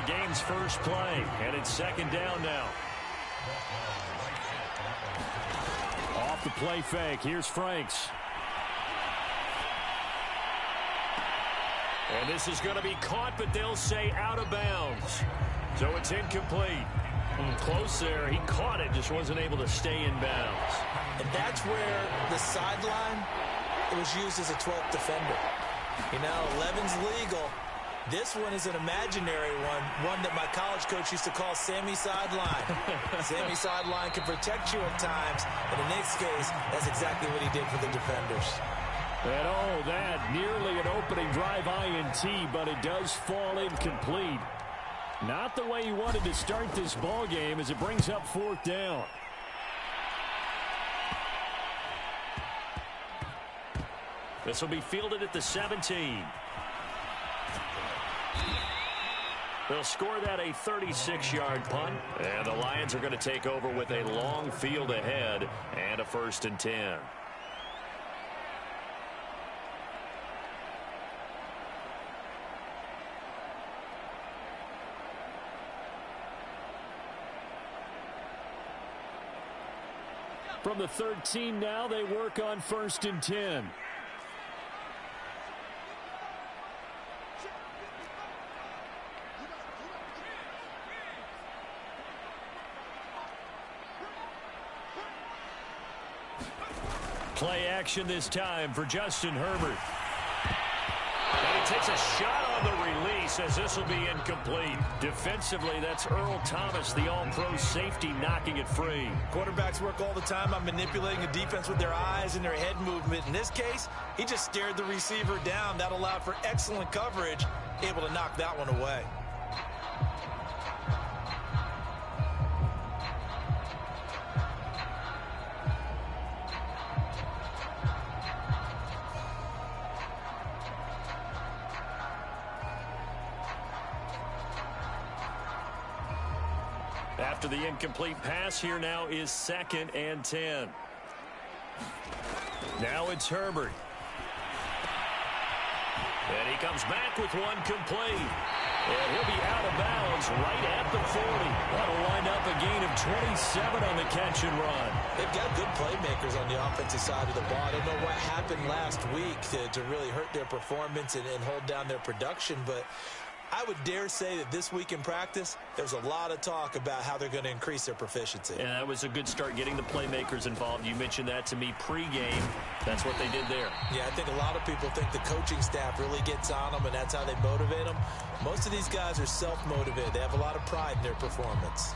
game's first play, and it's second down now. Off the play fake, here's Franks. And this is going to be caught, but they'll say out of bounds. So it's incomplete. Close there. He caught it, just wasn't able to stay in bounds. And that's where the sideline, it was used as a 12th defender. You know, 11's legal. This one is an imaginary one that my college coach used to call Sammy Sideline. Sammy Sideline can protect you at times, and in this case, that's exactly what he did for the defenders. And oh, that nearly an opening drive INT, but it does fall incomplete. Not the way he wanted to start this ball game as it brings up fourth down. This will be fielded at the 17. They'll score that a 36-yard punt. And the Lions are going to take over with a long field ahead and a 1st and 10. From the 13 now, they work on 1st and 10. Play action this time for Justin Herbert. And he takes a shot on the release as this will be incomplete. Defensively, that's Earl Thomas, the all-pro safety, knocking it free. Quarterbacks work all the time on manipulating the defense with their eyes and their head movement. In this case, he just stared the receiver down. That allowed for excellent coverage, able to knock that one away. After the incomplete pass, here now is 2nd and 10. Now it's Herbert. And he comes back with one complete. And he'll be out of bounds right at the 40. That'll wind up a gain of 27 on the catch and run. They've got good playmakers on the offensive side of the ball. I don't know what happened last week to really hurt their performance and hold down their production, but I would dare say that this week in practice, there's a lot of talk about how they're going to increase their proficiency. Yeah, that was a good start getting the playmakers involved. You mentioned that to me pregame. That's what they did there. Yeah, I think a lot of people think the coaching staff really gets on them, and that's how they motivate them. Most of these guys are self-motivated. They have a lot of pride in their performance.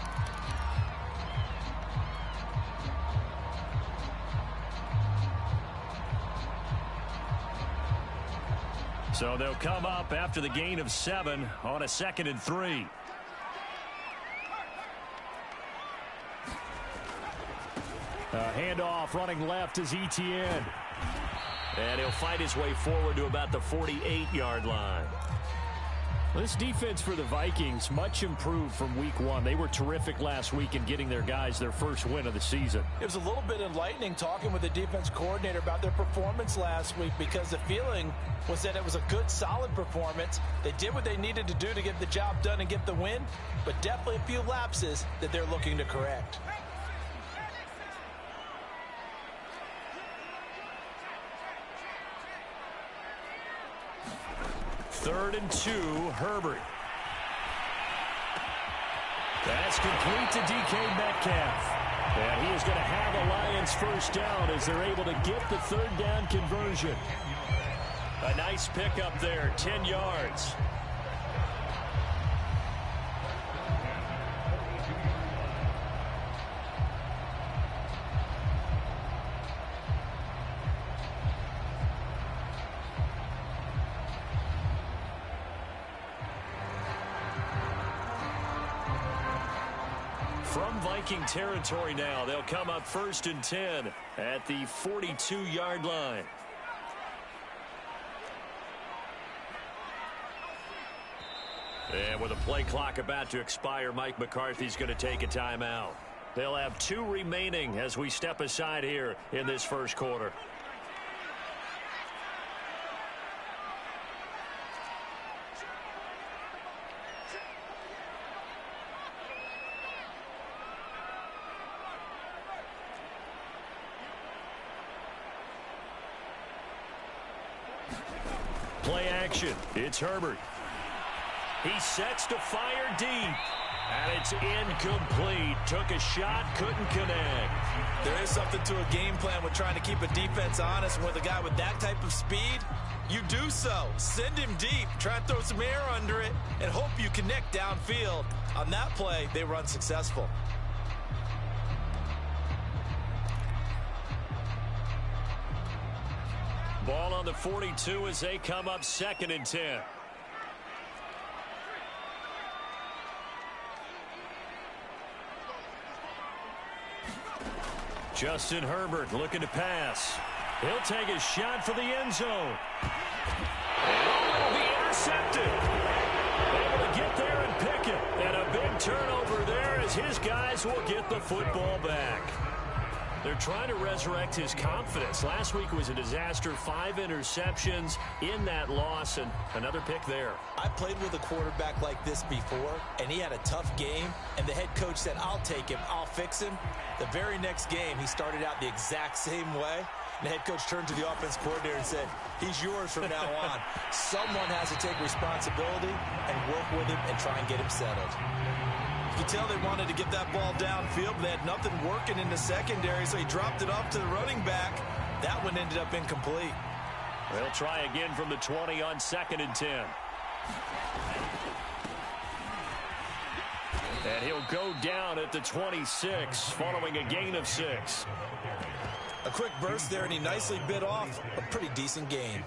So they'll come up after the gain of 7 on a 2nd and 3. Handoff running left is Etienne. And he'll fight his way forward to about the 48-yard line. This defense for the Vikings, much improved from week 1. They were terrific last week in getting their guys their first win of the season. It was a little bit enlightening talking with the defense coordinator about their performance last week, because the feeling was that it was a good, solid performance. They did what they needed to do to get the job done and get the win, but definitely a few lapses that they're looking to correct. Third and 2, Herbert. That's complete to DK Metcalf. And he is going to have a Lions first down as they're able to get the 3rd down conversion. A nice pickup there, 10 yards. From Viking territory now, they'll come up 1st and 10 at the 42-yard line. And with a play clock about to expire, Mike McCarthy's going to take a timeout. They'll have 2 remaining as we step aside here in this first quarter. Play action. It's Herbert. He sets to fire deep. And it's incomplete. Took a shot, couldn't connect. There is something to a game plan with trying to keep a defense honest. And with a guy with that type of speed, you do so. Send him deep. Try and throw some air under it and hope you connect downfield. On that play, they were unsuccessful. Ball on the 42 as they come up 2nd and 10. Justin Herbert looking to pass. He'll take a shot for the end zone. And it'll be intercepted. Able to get there and pick it. And a big turnover there as his guys will get the football back. They're trying to resurrect his confidence. Last week was a disaster. 5 interceptions in that loss, and another pick there. I played with a quarterback like this before, and he had a tough game, and the head coach said, I'll take him, I'll fix him. The very next game, he started out the exact same way. And the head coach turned to the offense coordinator and said, he's yours from now on. Someone has to take responsibility and work with him and try and get him settled. You can tell they wanted to get that ball downfield, but they had nothing working in the secondary, so he dropped it off to the running back. That one ended up incomplete. They'll try again from the 20 on 2nd and 10. And he'll go down at the 26 following a gain of 6. A quick burst there, and he nicely bit off a pretty decent gain.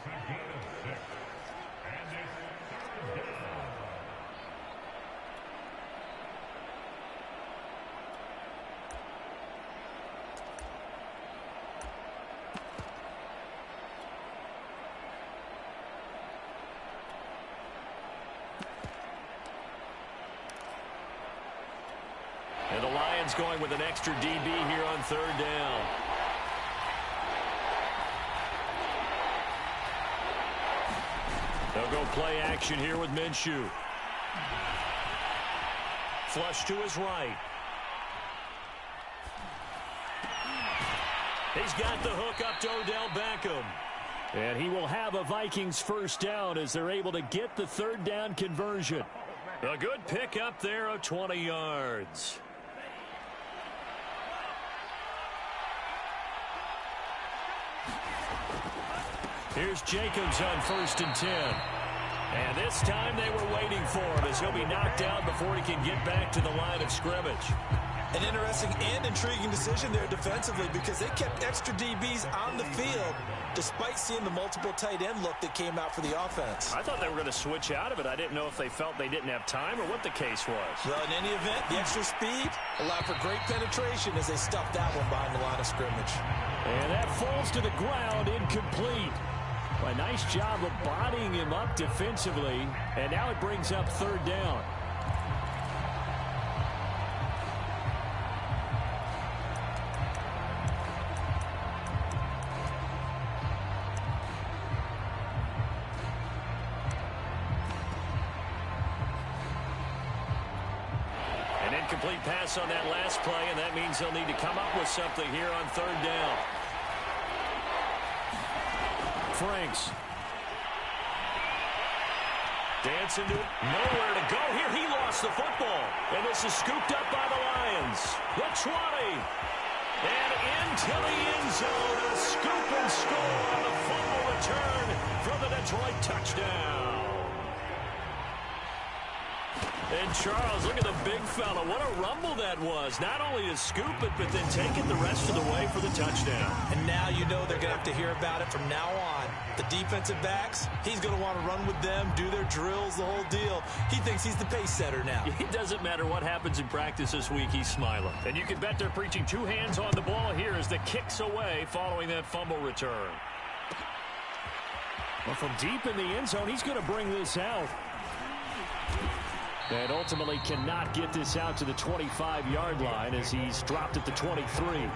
And the Lions going with an extra DB here on 3rd down. They'll go play action here with Minshew. Flush to his right. He's got the hook up to Odell Beckham. And he will have a Vikings 1st down as they're able to get the 3rd down conversion. A good pick up there of 20 yards. Here's Jacobs on 1st and 10. And this time they were waiting for him as he'll be knocked down before he can get back to the line of scrimmage. An interesting and intriguing decision there defensively because they kept extra DBs on the field despite seeing the multiple tight end look that came out for the offense. I thought they were going to switch out of it. I didn't know if they felt they didn't have time or what the case was. Well, in any event, the extra speed allowed for great penetration as they stuffed that one behind the line of scrimmage. And that falls to the ground, incomplete. A nice job of bodying him up defensively, and now it brings up 3rd down. An incomplete pass on that last play, and that means they'll need to come up with something here on 3rd down. Franks. Dancing to it. Nowhere to go. Here he lost the football. And this is scooped up by the Lions. The 20. And into the end zone. A scoop and score on a fumble return for the Detroit touchdown. And Charles, look at the big fella. What a rumble that was. Not only to scoop it, but then take it the rest of the way for the touchdown. And now you know they're going to have to hear about it from now on. The defensive backs, he's going to want to run with them, do their drills, the whole deal. He thinks he's the pace setter now. It doesn't matter what happens in practice this week, he's smiling. And you can bet they're preaching 2 hands on the ball here as the kick's away following that fumble return. Well, from deep in the end zone, he's going to bring this out. And ultimately cannot get this out to the 25-yard line as he's dropped at the 23.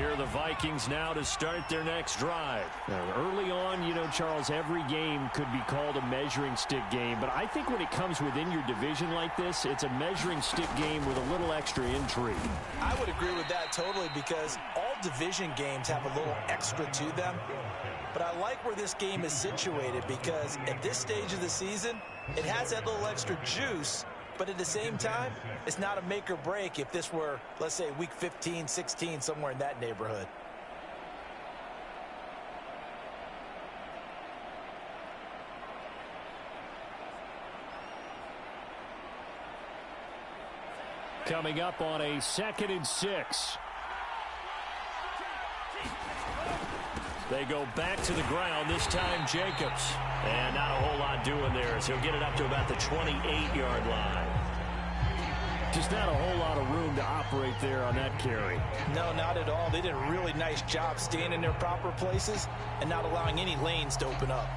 Here are the Vikings now to start their next drive. Now, early on, you know, Charles, every game could be called a measuring stick game. But I think when it comes within your division like this, it's a measuring stick game with a little extra intrigue. I would agree with that totally, because all division games have a little extra to them. But I like where this game is situated, because at this stage of the season, it has that little extra juice. But at the same time, it's not a make or break if this were, let's say, week 15, 16, somewhere in that neighborhood. Coming up on a 2nd and 6. They go back to the ground, this time Jacobs. And not a whole lot doing there, as he'll get it up to about the 28-yard line. Just not a whole lot of room to operate there on that carry. No, not at all. They did a really nice job staying in their proper places and not allowing any lanes to open up.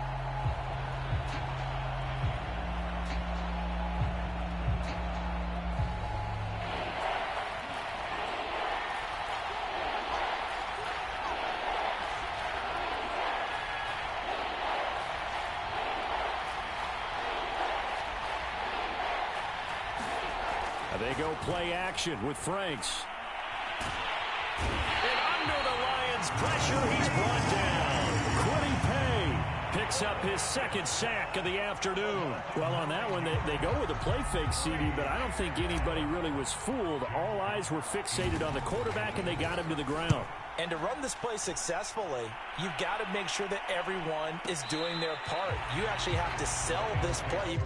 They go play action with Franks. And under the Lions' pressure, he's brought down. Quiddy Pay picks up his 2nd sack of the afternoon. Well, on that one, they go with a play fake, CD, but I don't think anybody really was fooled. All eyes were fixated on the quarterback, and they got him to the ground. And to run this play successfully, you've got to make sure that everyone is doing their part. You actually have to sell this play.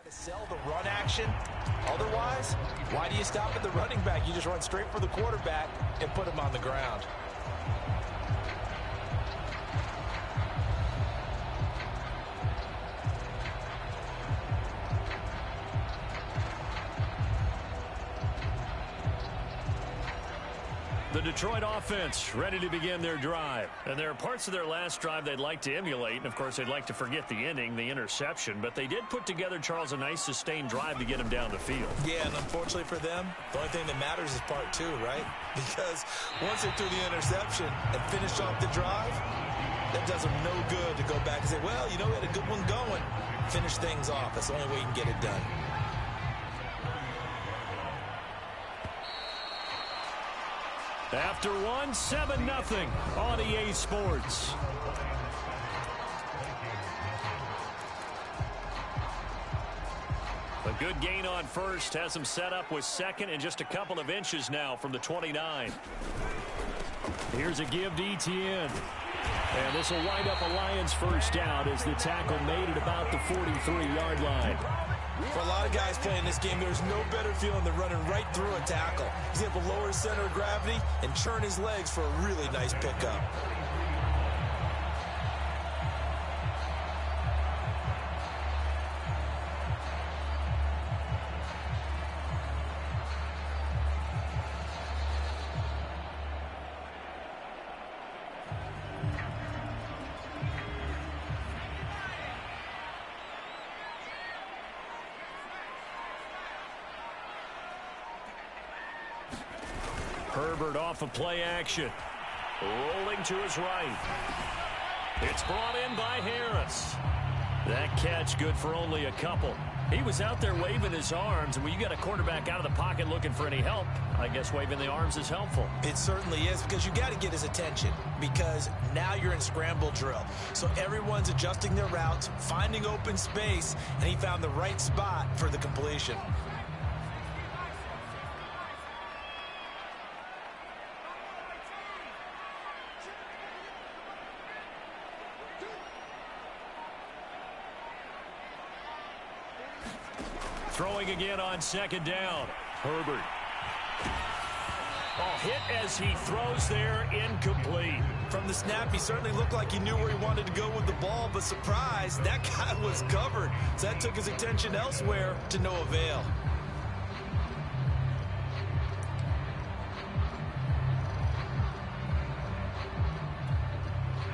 To sell the run action. Otherwise, why do you stop at the running back? You just run straight for the quarterback and put him on the ground. The Detroit offense ready to begin their drive. And there are parts of their last drive they'd like to emulate. And, of course, they'd like to forget the ending, the interception. But they did put together, Charles, a nice sustained drive to get him down the field. Yeah, and unfortunately for them, the only thing that matters is part 2, right? Because once they threw the interception and finished off the drive, that does them no good to go back and say, well, you know, we had a good one going. Finish things off. That's the only way you can get it done. After one, 7-0 on EA Sports. A good gain on first has him set up with 2nd and just a couple of inches now from the 29. Here's a give to Etienne. And this will wind up a Lions first down as the tackle made at about the 43-yard line. For a lot of guys playing this game, there's no better feeling than running right through a tackle. He's able to lower his center of gravity and churn his legs for a really nice pickup. Herbert off of play action. Rolling to his right. It's brought in by Harris. That catch good for only a couple. He was out there waving his arms, and when you got a quarterback out of the pocket looking for any help, I guess waving the arms is helpful. It certainly is, because you got to get his attention, because now you're in scramble drill. So everyone's adjusting their routes, finding open space, and he found the right spot for the completion. Throwing again on 2nd down. Herbert. Oh, hit as he throws there, incomplete. From the snap, he certainly looked like he knew where he wanted to go with the ball, but surprise, that guy was covered. So that took his attention elsewhere to no avail.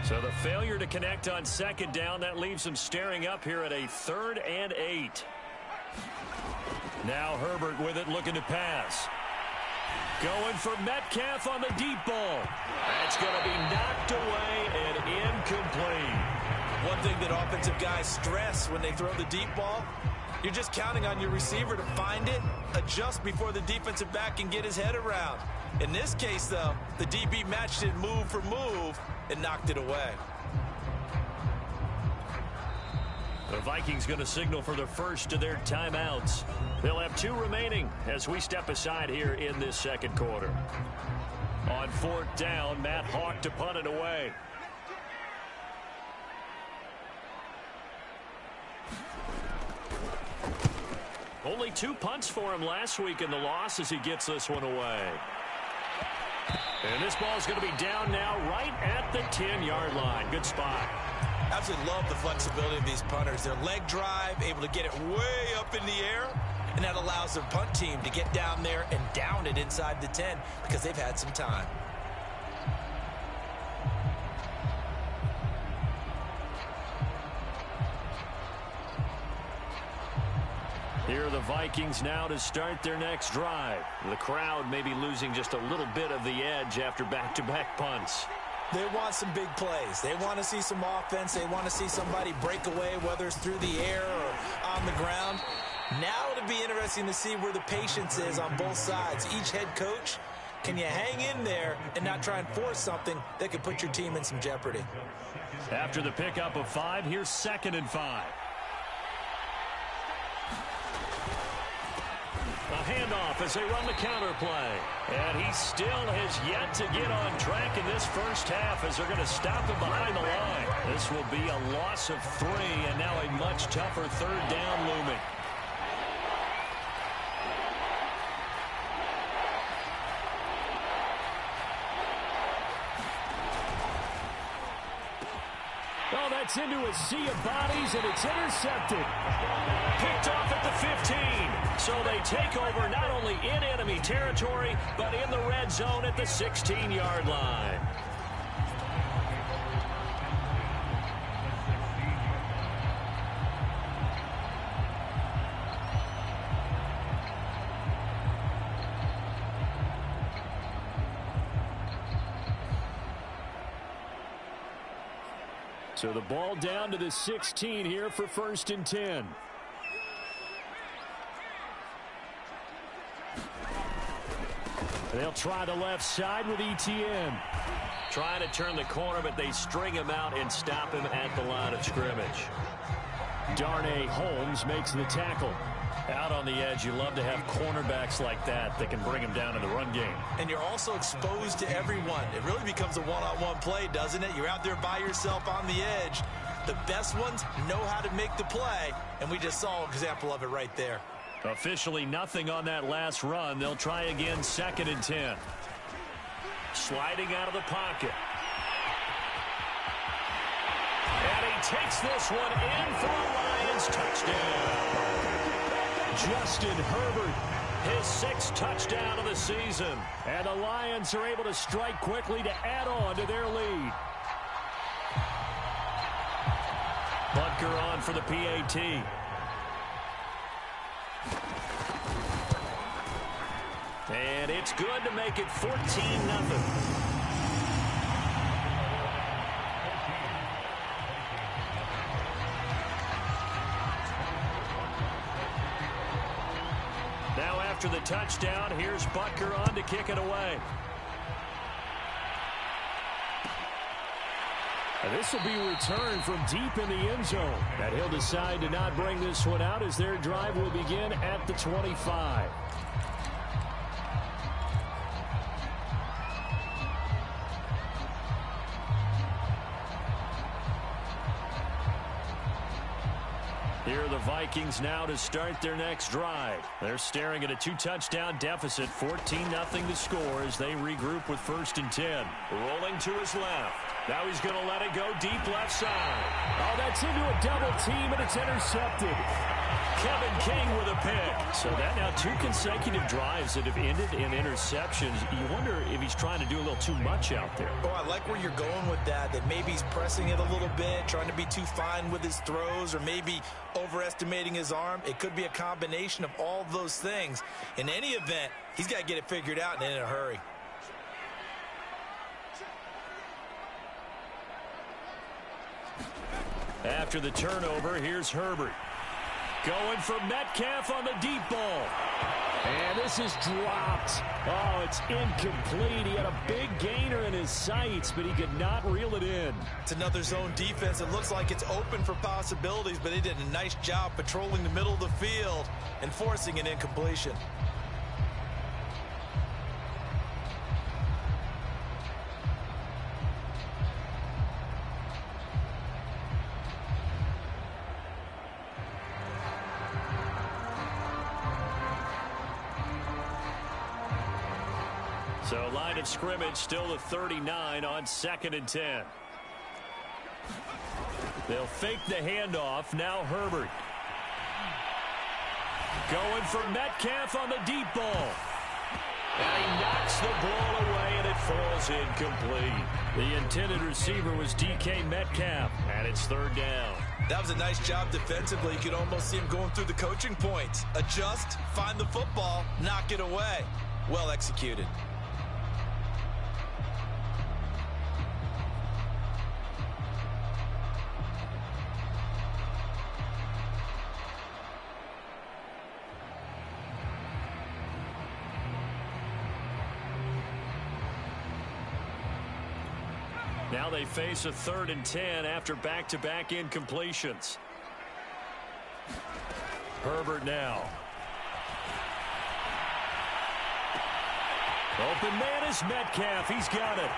So the failure to connect on second down, that leaves him staring up here at a 3rd and 8. Now Herbert with it, looking to pass. Going for Metcalf on the deep ball. That's going to be knocked away and incomplete. One thing that offensive guys stress when they throw the deep ball, you're just counting on your receiver to find it, adjust before the defensive back can get his head around. In this case, though, the DB matched it move for move and knocked it away. The Vikings going to signal for the first of their timeouts. They'll have 2 remaining as we step aside here in this second quarter. On 4th down, Matt Hawk to punt it away. Only 2 punts for him last week in the loss as he gets this one away. And this ball is going to be down now right at the 10-yard line. Good spot. Absolutely love the flexibility of these punters. Their leg drive, able to get it way up in the air, and that allows their punt team to get down there and down it inside the 10 because they've had some time. Here are the Vikings now to start their next drive. The crowd may be losing just a little bit of the edge after back-to-back punts. They want some big plays. They want to see some offense. They want to see somebody break away, whether it's through the air or on the ground. Now it'll be interesting to see where the patience is on both sides. Each head coach, can you hang in there and not try and force something that could put your team in some jeopardy? After the pickup of 5, here's 2nd and 5. A handoff as they run the counter play. And he still has yet to get on track in this first half as they're going to stop him behind the line. This will be a loss of 3 and now a much tougher 3rd down looming. Oh, that's into a sea of bodies, and it's intercepted. Picked off at the 15. So they take over not only in enemy territory, but in the red zone at the 16-yard line. So the ball down to the 16 here for 1st and 10. They'll try the left side with Etienne. Trying to turn the corner, but they string him out and stop him at the line of scrimmage. Darnay Holmes makes the tackle. Out on the edge, you love to have cornerbacks like that can bring him down in the run game. And you're also exposed to everyone. It really becomes a one-on-one play, doesn't it? You're out there by yourself on the edge. The best ones know how to make the play, and we just saw an example of it right there. Officially nothing on that last run. They'll try again 2nd and 10. Sliding out of the pocket. And he takes this one in for a Lions touchdown. Justin Herbert, his 6th touchdown of the season. And the Lions are able to strike quickly to add on to their lead. Butker on for the PAT. And it's good to make it 14-0. Now after the touchdown, here's Butker on to kick it away. And this will be returned from deep in the end zone. And he'll decide to not bring this one out as their drive will begin at the 25. Here are the Vikings now to start their next drive. They're staring at a 2-touchdown deficit, 14-0 to score as they regroup with 1st and 10. Rolling to his left. Now he's going to let it go deep left side. Oh, that's into a double team, and it's intercepted. Kevin King with a pick. So that now 2 consecutive drives that have ended in interceptions. You wonder if he's trying to do a little too much out there. Oh, I like where you're going with that maybe he's pressing it a little bit, trying to be too fine with his throws, or maybe overestimating his arm. It could be a combination of all of those things. In any event, he's got to get it figured out and in a hurry. After the turnover, here's Herbert. Going for Metcalf on the deep ball. And this is dropped. Oh, it's incomplete. He had a big gainer in his sights, but he could not reel it in. It's another zone defense. It looks like it's open for possibilities, but they did a nice job patrolling the middle of the field and forcing an incompletion. So line of scrimmage still the 39 on 2nd and 10. They'll fake the handoff. Now Herbert. Going for Metcalf on the deep ball. And he knocks the ball away, and it falls incomplete. The intended receiver was DK Metcalf, and it's 3rd down. That was a nice job defensively. You could almost see him going through the coaching points. Adjust, find the football, knock it away. Well executed. Now they face a 3rd and 10 after back-to-back incompletions. Herbert now. Open man is Metcalf. He's got it.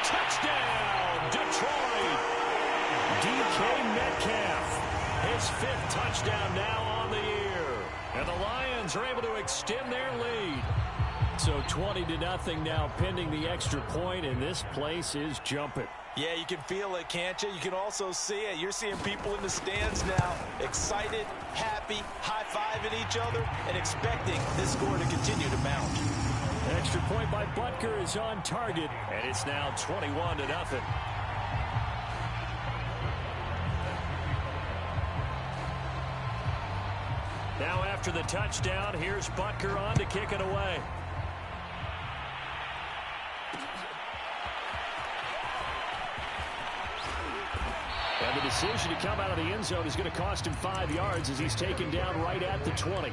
Touchdown, Detroit. DK Metcalf. His 5th touchdown now on the year. And the Lions are able to extend their lead. So 20-0 now pending the extra point, and this place is jumping. Yeah, you can feel it, can't you? You can also see it. You're seeing people in the stands now, excited, happy, high-fiving each other, and expecting this score to continue to mount. Extra point by Butker is on target, and it's now 21-0. Now after the touchdown, here's Butker on to kick it away. And the decision to come out of the end zone is going to cost him 5 yards as he's taken down right at the 20.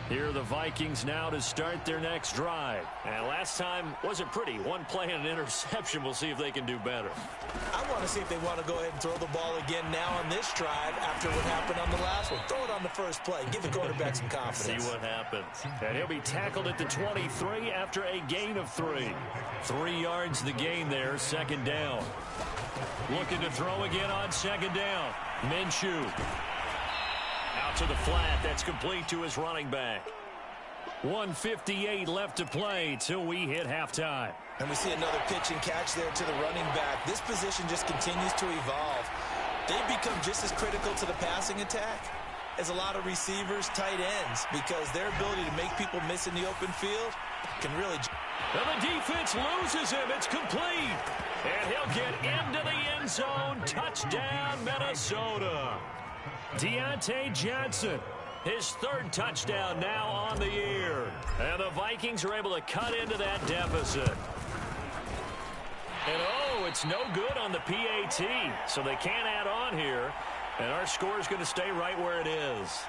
Here are the Vikings now to start their next drive. And last time wasn't pretty. One play and an interception. We'll see if they can do better. I want to see if they want to go ahead and throw the ball again now on this drive after what happened on the last one. Throw it on the first play. Give the quarterback some confidence. See what happens. And he'll be tackled at the 23 after a gain of 3. 3 yards the gain there, 2nd down. Looking to throw again on 2nd down. Minshew. Out to the flat. That's complete to his running back. 1:58 left to play till we hit halftime. And we see another pitch and catch there to the running back. This position just continues to evolve. They've become just as critical to the passing attack as a lot of receivers, tight ends, because their ability to make people miss in the open field can really... And the defense loses him. It's complete. And he'll get into the end zone. Touchdown, Minnesota. Deontay Johnson, his 3rd touchdown now on the year. And the Vikings are able to cut into that deficit. And oh, it's no good on the PAT, so they can't add on here. And our score is going to stay right where it is.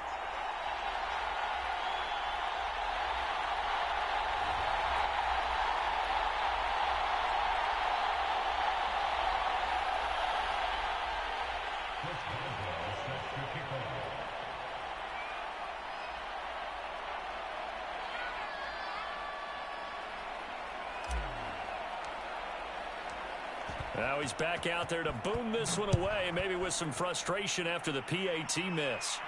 Now he's back out there to boom this one away, maybe with some frustration after the PAT miss.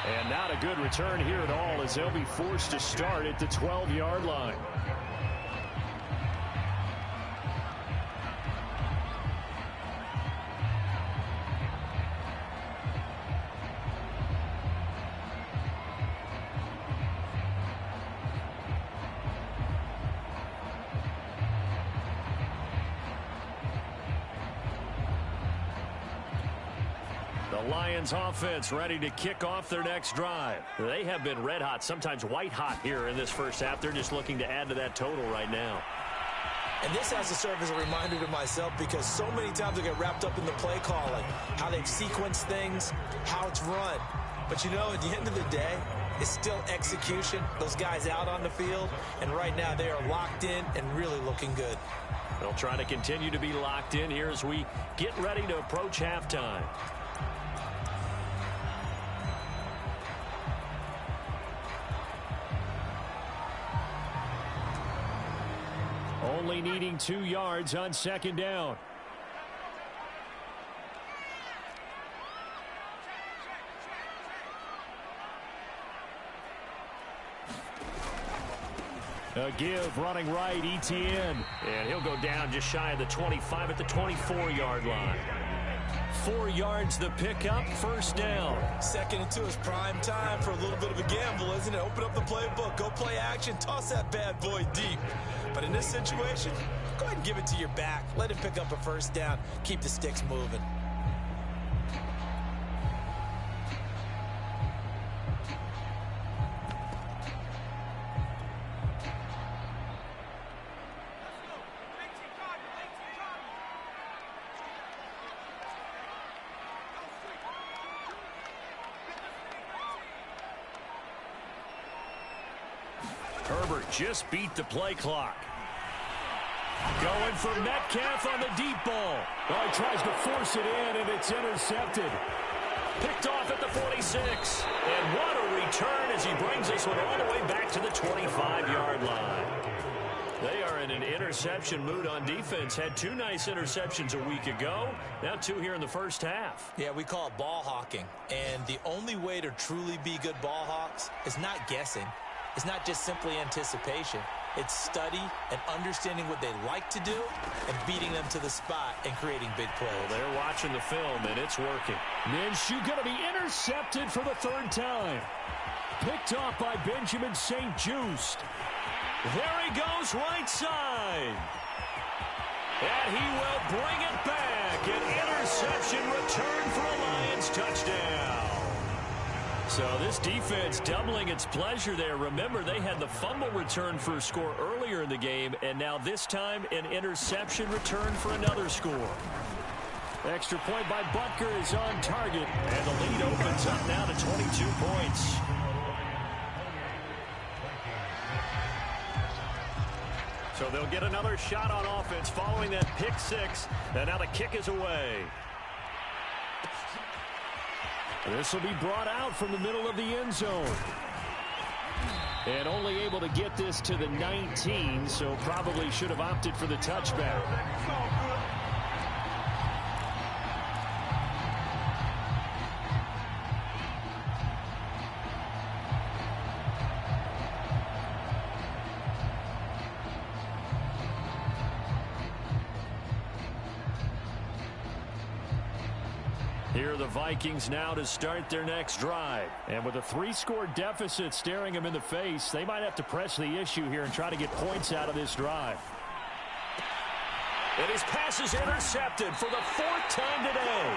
And not a good return here at all, as they'll be forced to start at the 12-yard line. Lions offense ready to kick off their next drive. They have been red hot, sometimes white hot here in this first half. They're just looking to add to that total right now. And this has to serve as a reminder to myself, because so many times I get wrapped up in the play calling, how they've sequenced things, how it's run. But you know, at the end of the day, it's still execution. Those guys out on the field, and right now they are locked in and really looking good. They'll try to continue to be locked in here as we get ready to approach halftime. Only needing 2 yards on second down. A give running right, Etienne. And he'll go down just shy of the 25 at the 24-yard line. 4 yards the pickup, first down. 2nd and 2 is prime time for a little bit of a gamble, isn't it? Open up the playbook, go play action, toss that bad boy deep. But in this situation, go ahead and give it to your back. Let him pick up a first down. Keep the sticks moving. Herbert just beat the play clock. Going for Metcalf on the deep ball. Oh, he tries to force it in, and it's intercepted. Picked off at the 46. And what a return as he brings this one all the way back to the 25-yard line. They are in an interception mood on defense. Had 2 nice interceptions a week ago. Now 2 here in the first half. Yeah, we call it ball hawking. And the only way to truly be good ball hawks is not guessing. It's not just simply anticipation. It's study and understanding what they like to do and beating them to the spot and creating big plays. Well, they're watching the film, and it's working. Minshew going to be intercepted for the 3rd time. Picked off by Benjamin St-Juste. There he goes, right side. And he will bring it back. An interception return for a Lions touchdown. So this defense doubling its pleasure there. Remember, they had the fumble return for a score earlier in the game, and now this time an interception return for another score. Extra point by Butker is on target, and the lead opens up now to 22 points. So they'll get another shot on offense following that pick 6, and now the kick is away. This will be brought out from the middle of the end zone. And only able to get this to the 19, so probably should have opted for the touchback. Here are the Vikings now to start their next drive. And with a 3-score deficit staring them in the face, they might have to press the issue here and try to get points out of this drive. And his pass is intercepted for the 4th time today.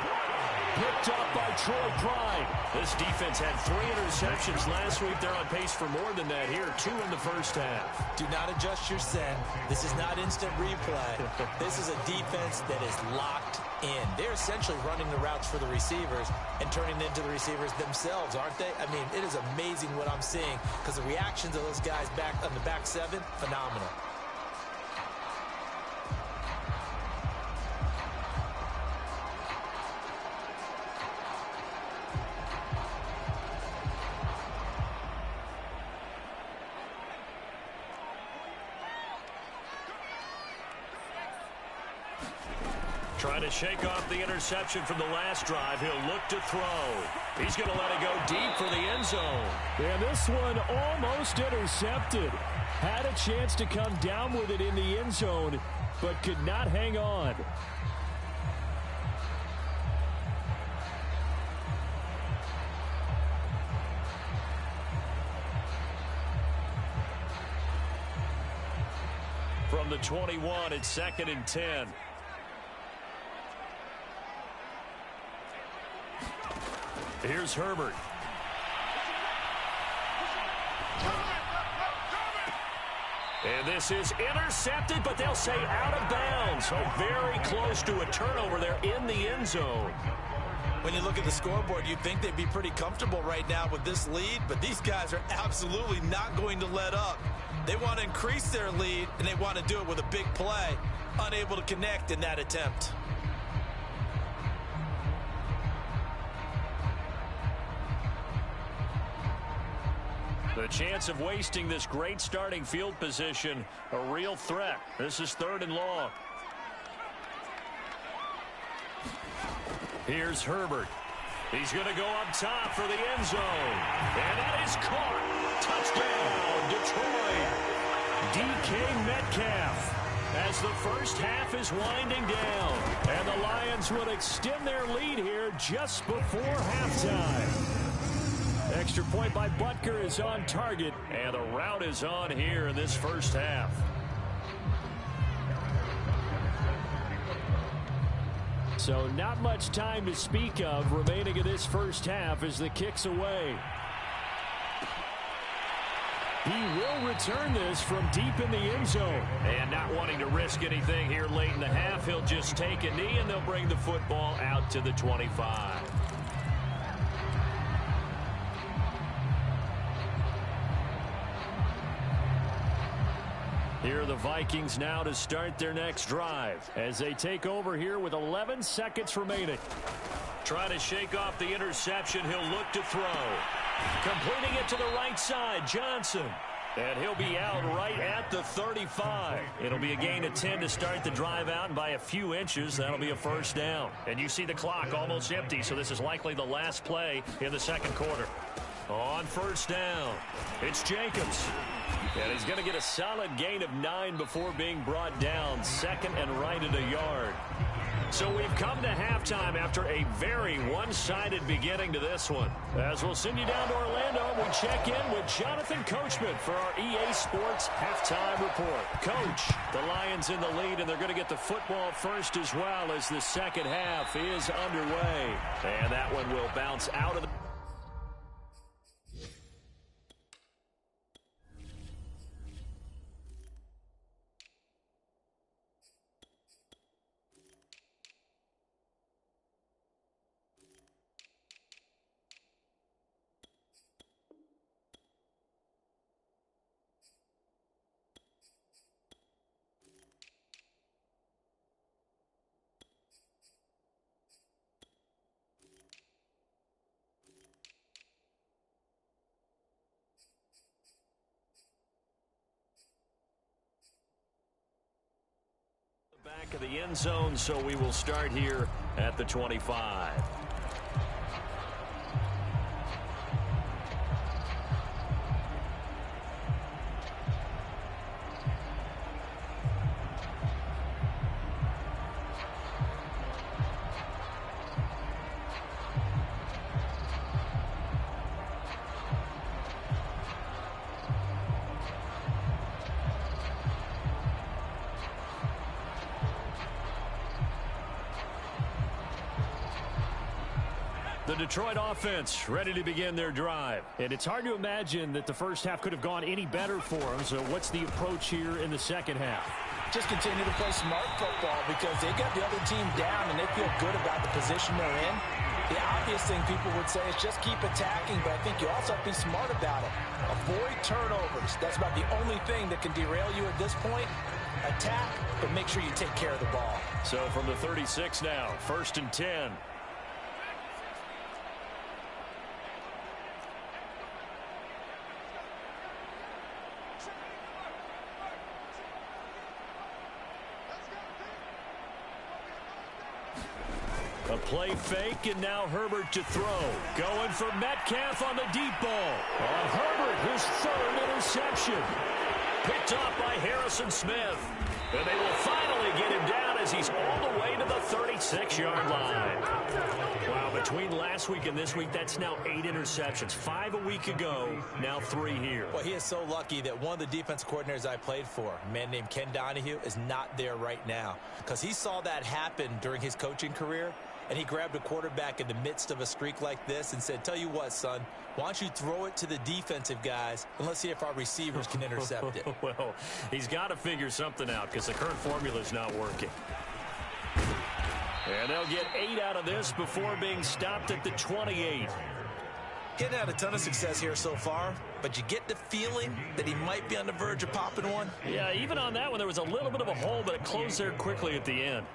Picked up by Troy Pride. This defense had 3 interceptions last week. They're on pace for more than that here. 2 in the first half. Do not adjust your send. This is not instant replay. This is a defense that is locked in. They're essentially running the routes for the receivers and turning it into the receivers themselves, aren't they? I mean, it is amazing what I'm seeing, because the reactions of those guys back on the back 7, phenomenal. Trying to shake off the interception from the last drive. He'll look to throw. He's going to let it go deep for the end zone. And this one almost intercepted. Had a chance to come down with it in the end zone, but could not hang on. From the 21, it's 2nd and 10. Here's Herbert. And this is intercepted, but they'll say out of bounds. So very close to a turnover there in the end zone. When you look at the scoreboard, you'd think they'd be pretty comfortable right now with this lead, but these guys are absolutely not going to let up. They want to increase their lead, and they want to do it with a big play. Unable to connect in that attempt. The chance of wasting this great starting field position, a real threat. This is 3rd and long. Here's Herbert. He's going to go up top for the end zone. And that is caught. Touchdown, Detroit. DK Metcalf. As the first half is winding down. And the Lions will extend their lead here just before halftime. Extra point by Butker is on target. And the route is on here in this first half. So not much time to speak of remaining in this first half as the kick's away. He will return this from deep in the end zone. And not wanting to risk anything here late in the half, he'll just take a knee and they'll bring the football out to the 25. Here are the Vikings now to start their next drive as they take over here with 11 seconds remaining. Trying to shake off the interception. He'll look to throw. Completing it to the right side, Johnson. And he'll be out right at the 35. It'll be a gain of 10 to start the drive out, and by a few inches, that'll be a first down. And you see the clock almost empty, so this is likely the last play in the second quarter. On first down, it's Jacobs. And he's going to get a solid gain of 9 before being brought down. 2nd and right at a yard. So we've come to halftime after a very one-sided beginning to this one. As we'll send you down to Orlando, we check in with Jonathan Coachman for our EA Sports Halftime Report. Coach, the Lions in the lead, and they're going to get the football first as well as the second half is underway. And that one will bounce out of the... back of the end zone, so we will start here at the 25. The Detroit offense ready to begin their drive. And it's hard to imagine that the first half could have gone any better for them. So what's the approach here in the second half? Just continue to play smart football because they got the other team down and they feel good about the position they're in. The obvious thing people would say is just keep attacking, but I think you also have to be smart about it. Avoid turnovers. That's about the only thing that can derail you at this point. Attack, but make sure you take care of the ball. So from the 36 now, 1st and 10. play fake, and now Herbert to throw. Going for Metcalf on the deep ball. On Herbert, his third interception. Picked up by Harrison Smith. And they will finally get him down as he's all the way to the 36-yard line. Wow, between last week and this week, that's now 8 interceptions. 5 a week ago, now 3 here. Well, he is so lucky that one of the defense coordinators I played for, a man named Ken Donahue, is not there right now. Because he saw that happen during his coaching career, and he grabbed a quarterback in the midst of a streak like this and said, tell you what, son, why don't you throw it to the defensive guys, and let's see if our receivers can intercept it. Well, he's got to figure something out because the current formula is not working. And they'll get 8 out of this before being stopped at the 28. Getting had a ton of success here so far, but you get the feeling that he might be on the verge of popping one. Yeah, even on that one, there was a little bit of a hole, but it closed there quickly at the end.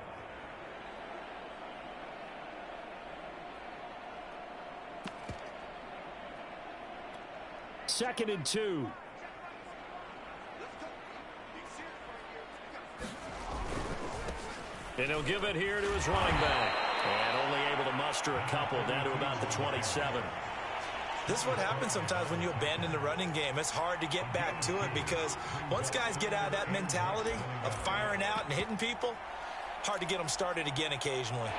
Second and 2. And he'll give it here to his running back. And only able to muster a couple down to about the 27. This is what happens sometimes when you abandon the running game. It's hard to get back to it because once guys get out of that mentality of firing out and hitting people, hard to get them started again occasionally.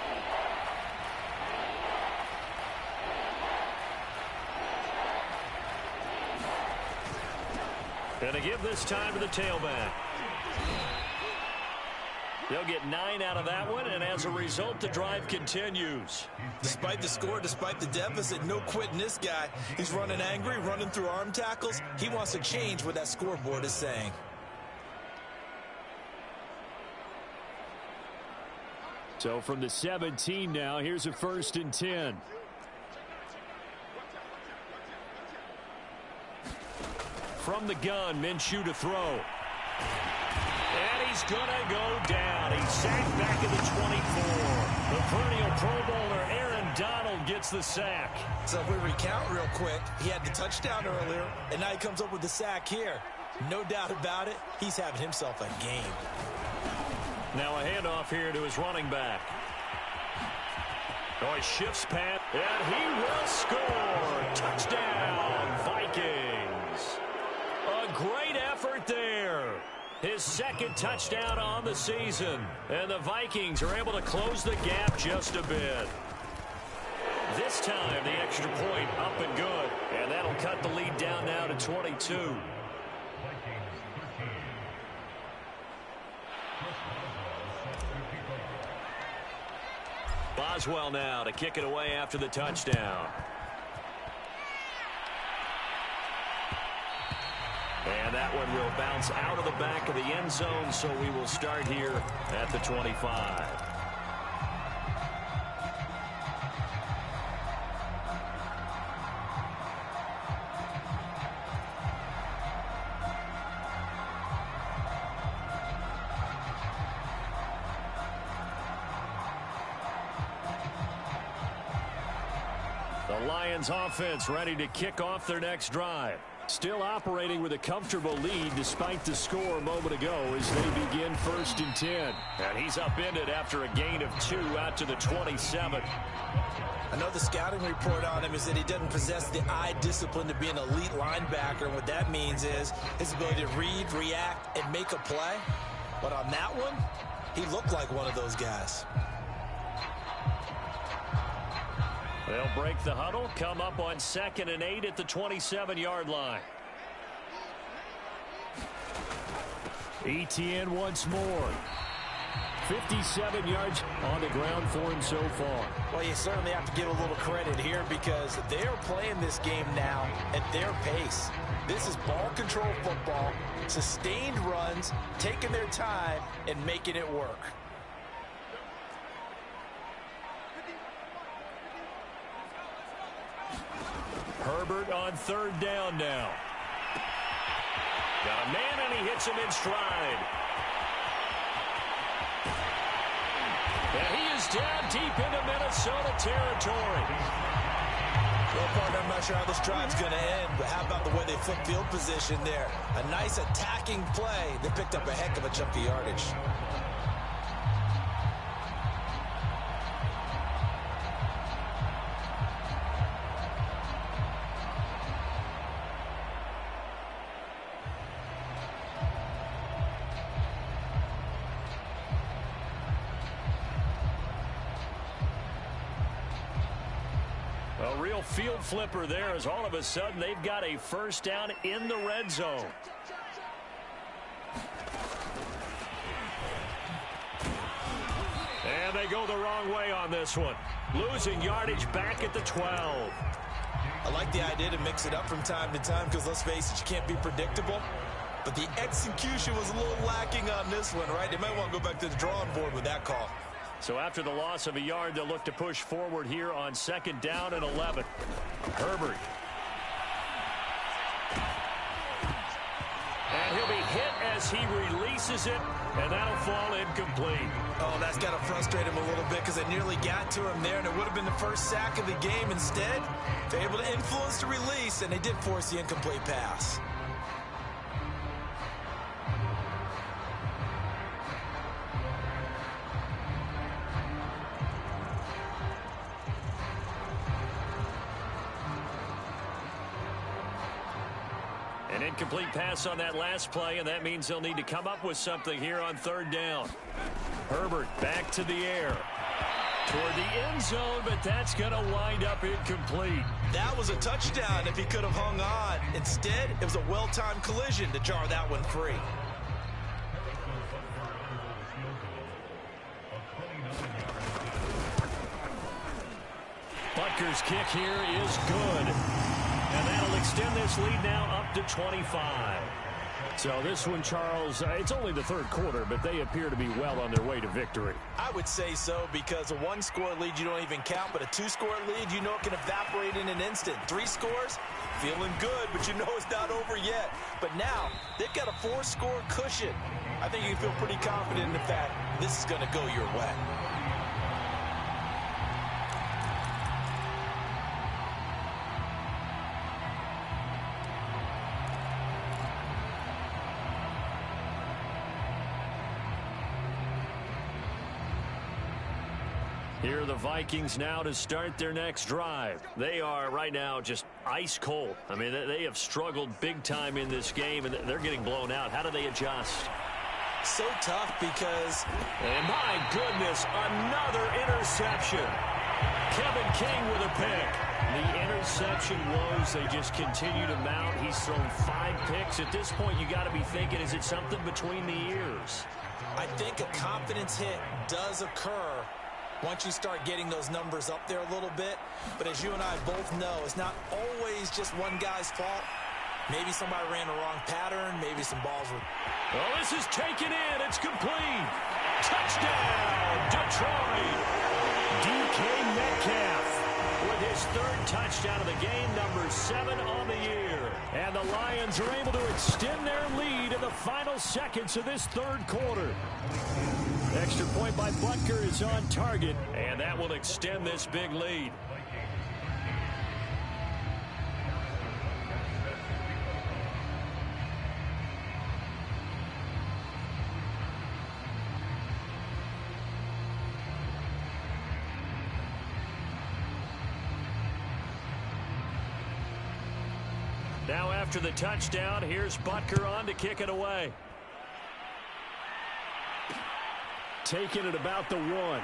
And to give this time to the tailback. They'll get 9 out of that one, and as a result, the drive continues. Despite the score, despite the deficit, no quitting this guy. He's running angry, running through arm tackles. He wants to change what that scoreboard is saying. So from the 17 now, here's a 1st and 10. From the gun, Minshew to throw. And he's going to go down. He's sacked back at the 24. The perennial Pro Bowler Aaron Donald gets the sack. So if we recount real quick, he had the touchdown earlier, and now he comes up with the sack here. No doubt about it, he's having himself a game. Now a handoff here to his running back. Oh, he shifts past, and he will score. Touchdown, Vikings. A great effort there. His second touchdown on the season. And the Vikings are able to close the gap just a bit. This time, the extra point up and good. And that'll cut the lead down now to 22. Boswell now to kick it away after the touchdown. And that one will bounce out of the back of the end zone, so we will start here at the 25. The Lions offense ready to kick off their next drive. Still operating with a comfortable lead despite the score a moment ago as they begin 1st and 10. And he's upended after a gain of 2 out to the 27. I know the scouting report on him is that he doesn't possess the eye discipline to be an elite linebacker. And what that means is his ability to read, react, and make a play. But on that one, he looked like one of those guys. They'll break the huddle, come up on 2nd and 8 at the 27-yard line. Etienne once more. 57 yards on the ground for him so far. Well, you certainly have to give a little credit here because they're playing this game now at their pace. This is ball control football, sustained runs, taking their time, and making it work. Herbert on 3rd down now. Got a man, and he hits him in stride. And he is down deep into Minnesota territory. Well, partner, I'm not sure how this drive's going to end, but how about the way they flip field position there? A nice attacking play. They picked up a heck of a chunk of yardage. A real field flipper there as all of a sudden they've got a first down in the red zone. And they go the wrong way on this one. Losing yardage back at the 12. I like the idea to mix it up from time to time because, let's face it, you can't be predictable. But the execution was a little lacking on this one, right? They might want to go back to the drawing board with that call. So after the loss of a yard, they'll look to push forward here on 2nd down and 11. Herbert. And he'll be hit as he releases it, and that'll fall incomplete. Oh, that's got to frustrate him a little bit because they nearly got to him there, and it would have been the first sack of the game. Instead, they're able to influence the release, and they did force the incomplete pass. An incomplete pass on that last play, and that means they'll need to come up with something here on 3rd down. Herbert back to the air. Toward the end zone, but that's going to wind up incomplete. That was a touchdown if he could have hung on. Instead, it was a well-timed collision to jar that one free. Butker's kick here is good. And that'll extend this lead now up to 25. So this one, Charles, it's only the 3rd quarter, but they appear to be well on their way to victory. I would say so because a 1-score lead you don't even count, but a 2-score lead you know it can evaporate in an instant. 3 scores, feeling good, but you know it's not over yet. But now they've got a 4-score cushion. I think you can feel pretty confident in the fact this is going to go your way. Here are the Vikings now to start their next drive. They are right now just ice cold. I mean, they have struggled big time in this game, and they're getting blown out. How do they adjust? So tough because... And my goodness, another interception. Kevin King with a pick. The interception woes, they just continue to mount. He's thrown 5 picks. At this point, you got to be thinking, is it something between the ears? I think a confidence hit does occur once you start getting those numbers up there a little bit. But as you and I both know, it's not always just one guy's fault. Maybe somebody ran the wrong pattern. Maybe some balls were... Oh, this is taken in. It's complete. Touchdown, Detroit. DK Metcalf with his 3rd touchdown of the game, number 7 on the year. And the Lions are able to extend their lead in the final seconds of this 3rd quarter. Extra point by Butker is on target, and that will extend this big lead. Now after the touchdown, here's Butker on to kick it away. Taking it about the 1.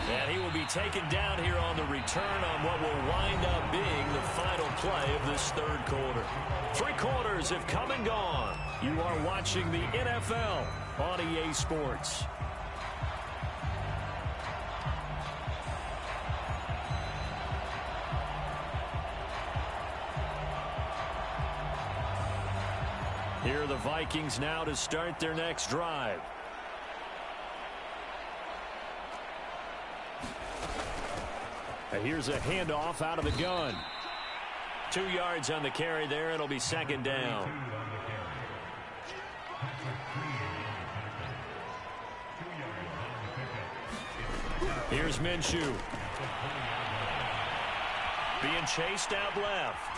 And he will be taken down here on the return on what will wind up being the final play of this 3rd quarter. 3 quarters have come and gone. You are watching the NFL on EA Sports. Here are the Vikings now to start their next drive. Here's a handoff out of the gun. 2 yards on the carry there. It'll be 2nd down. Here's Minshew. Being chased out left.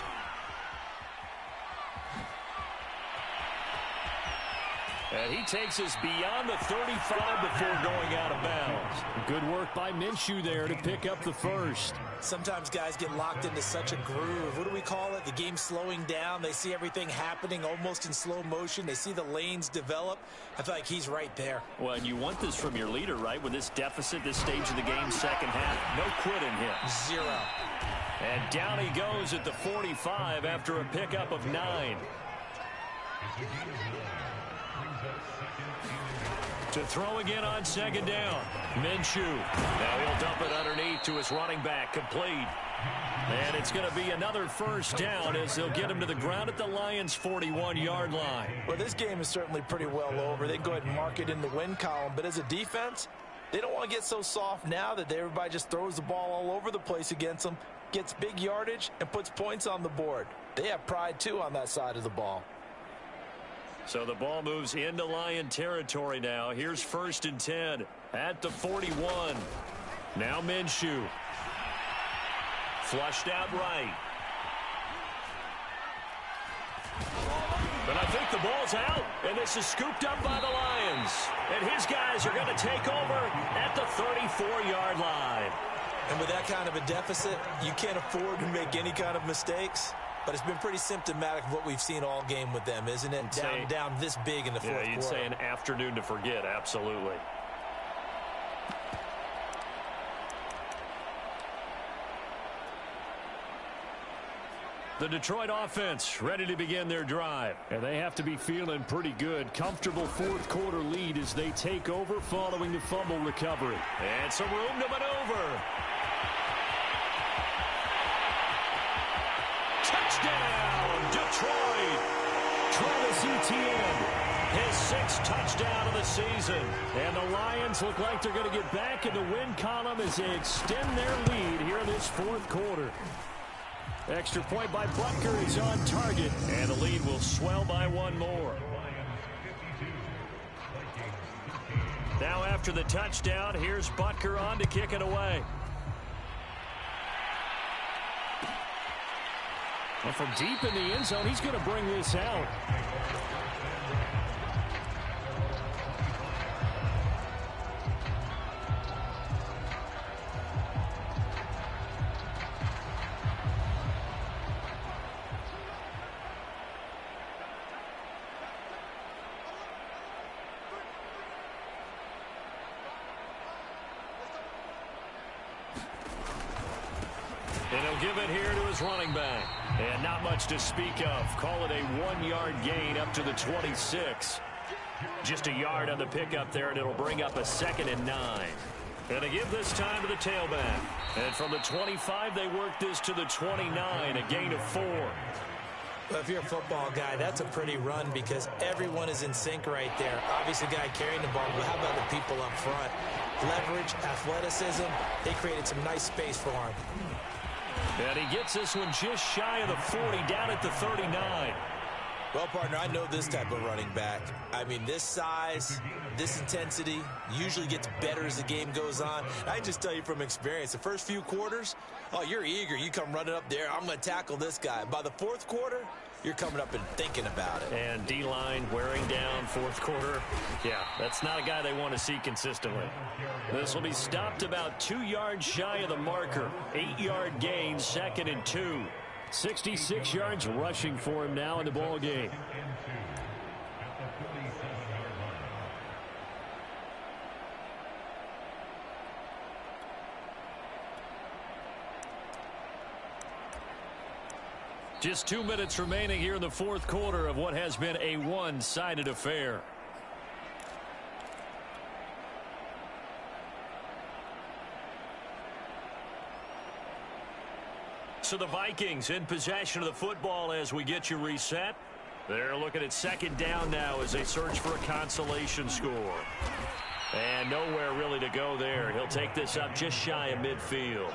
And he takes us beyond the 35 before going out of bounds. Good work by Minshew there to pick up the first. Sometimes guys get locked into such a groove. What do we call it? The game slowing down. They see everything happening almost in slow motion. They see the lanes develop. I feel like he's right there. Well, and you want this from your leader, right? With this deficit, this stage of the game, second half, no quitting him. Zero. And down he goes at the 45 after a pickup of 9. To throw again on second down. Minshew. Now he'll dump it underneath to his running back. Complete. And it's going to be another first down as they'll get him to the ground at the Lions' 41-yard line. Well, this game is certainly pretty well over. They can go ahead and mark it in the win column. But as a defense, they don't want to get so soft now that everybody just throws the ball all over the place against them, gets big yardage, and puts points on the board. They have pride, too, on that side of the ball. So the ball moves into Lion territory now. Here's 1st and 10 at the 41. Now Minshew. Flushed out right. But I think the ball's out, and this is scooped up by the Lions. And his guys are going to take over at the 34-yard line. And with that kind of a deficit, you can't afford to make any kind of mistakes. But it's been pretty symptomatic of what we've seen all game with them, isn't it? Down this big in the fourth quarter. Yeah, you'd say an afternoon to forget, absolutely. The Detroit offense ready to begin their drive. And they have to be feeling pretty good. Comfortable fourth quarter lead as they take over following the fumble recovery. And some room to maneuver. Touchdown, Detroit. Travis Etienne. His 6th touchdown of the season. And the Lions look like they're going to get back in the win column as they extend their lead here in this fourth quarter. Extra point by Butker is on target. And the lead will swell by one more. Now after the touchdown, here's Butker on to kick it away. Well, from deep in the end zone, he's going to bring this out. And he'll give it here to his running back. And not much to speak of. Call it a 1-yard gain up to the 26. Just a yard on the pickup there, and it'll bring up a 2nd and 9. And they give this time to the tailback. And from the 25, they work this to the 29, a gain of 4. Well, if you're a football guy, that's a pretty run because everyone is in sync right there. Obviously, the guy carrying the ball, but how about the people up front? Leverage, athleticism, they created some nice space for him. And he gets this one just shy of the 40, down at the 39. Well, partner, I know this type of running back. I mean, this size, this intensity usually gets better as the game goes on. I can just tell you from experience, the first few quarters, oh, you're eager. You come running up there. I'm going to tackle this guy. By the fourth quarter, you're coming up and thinking about it. And D-line wearing down fourth quarter. Yeah, that's not a guy they want to see consistently. This will be stopped about 2 yards shy of the marker. 8-yard gain, 2nd and 2. 66 yards rushing for him now in the ball game. Just 2 minutes remaining here in the fourth quarter of what has been a one-sided affair. So the Vikings in possession of the football as we get you reset. They're looking at 2nd down now as they search for a consolation score. And nowhere really to go there. He'll take this up just shy of midfield.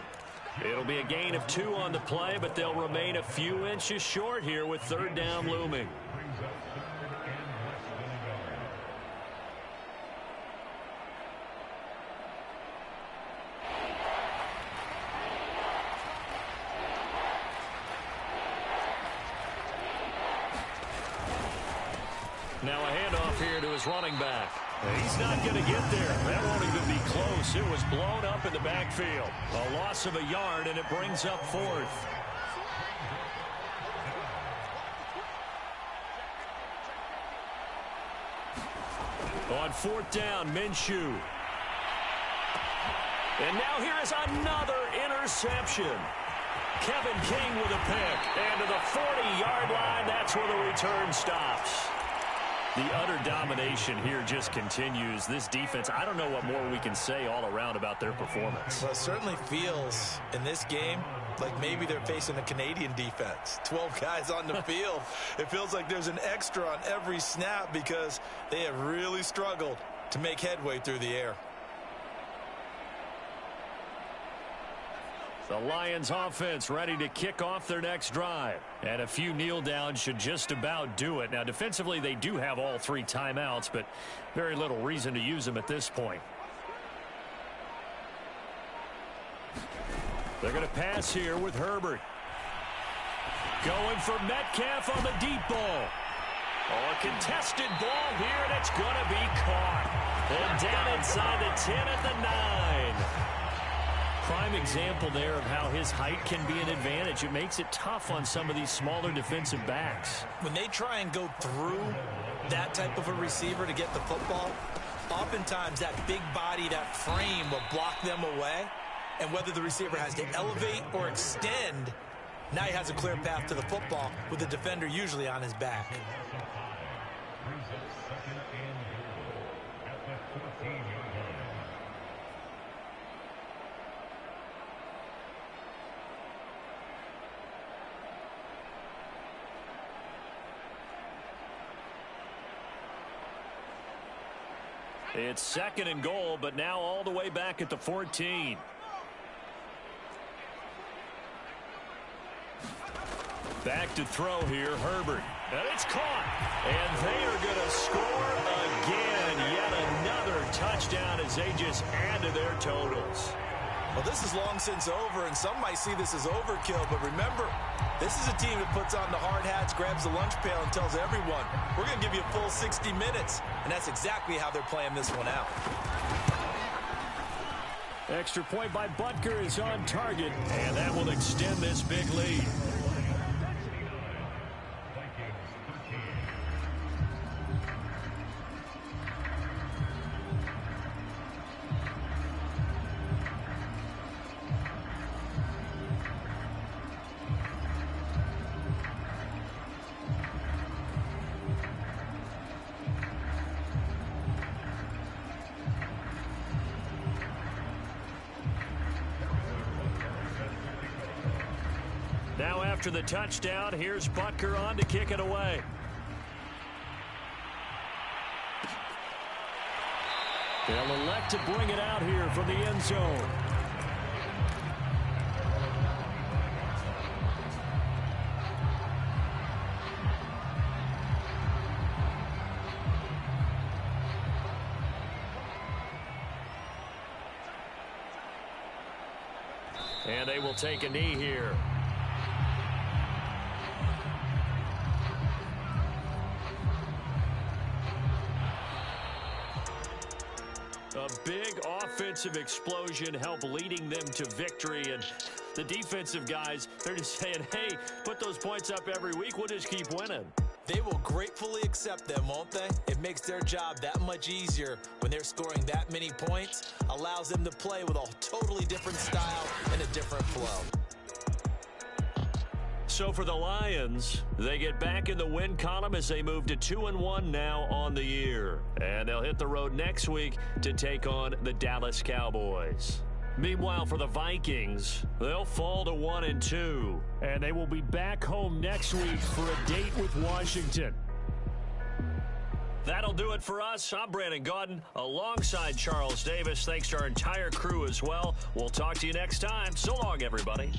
It'll be a gain of 2 on the play, but they'll remain a few inches short here with 3rd down looming. Now a handoff off here to his running back. He's not going to get there. That won't even be close. It was blown up in the backfield. A loss of a yard, and it brings up fourth. On fourth down, Minshew. And now here is another interception. Kevin King with a pick. And to the 40-yard line, that's where the return stops. The utter domination here just continues. This defense, I don't know what more we can say all around about their performance. Well, it certainly feels in this game like maybe they're facing a Canadian defense. 12 guys on the field. It feels like there's an extra on every snap because they have really struggled to make headway through the air. The Lions offense ready to kick off their next drive. And a few kneel downs should just about do it. Now, defensively, they do have all 3 timeouts, but very little reason to use them at this point. They're going to pass here with Herbert. Going for Metcalf on the deep ball. Oh, a contested ball here, and it's going to be caught. And down inside the 10 at the 9. Prime example there of how his height can be an advantage. It makes it tough on some of these smaller defensive backs. When they try and go through that type of a receiver to get the football, oftentimes that big body, that frame will block them away. And whether the receiver has to elevate or extend, now he has a clear path to the football with the defender usually on his back. It's second and goal, but now all the way back at the 14. Back to throw here, Herbert. And it's caught. And they are going to score again. Yet another touchdown as they just add to their totals. Well, this is long since over, and some might see this as overkill. But remember, this is a team that puts on the hard hats, grabs the lunch pail, and tells everyone, we're going to give you a full 60 minutes. And that's exactly how they're playing this one out. Extra point by Butker is on target, and that will extend this big lead. Now after the touchdown, here's Butker on to kick it away. They'll elect to bring it out here from the end zone. And they will take a knee here. A big offensive explosion helped leading them to victory. And the defensive guys, they're just saying, hey, put those points up every week. We'll just keep winning. They will gratefully accept them, won't they? It makes their job that much easier when they're scoring that many points. Allows them to play with a totally different style and a different flow. So for the Lions, they get back in the win column as they move to 2-1 now on the year. And they'll hit the road next week to take on the Dallas Cowboys. Meanwhile, for the Vikings, they'll fall to 1-2. And they will be back home next week for a date with Washington. That'll do it for us. I'm Brandon Gaudin alongside Charles Davis. Thanks to our entire crew as well. We'll talk to you next time. So long, everybody.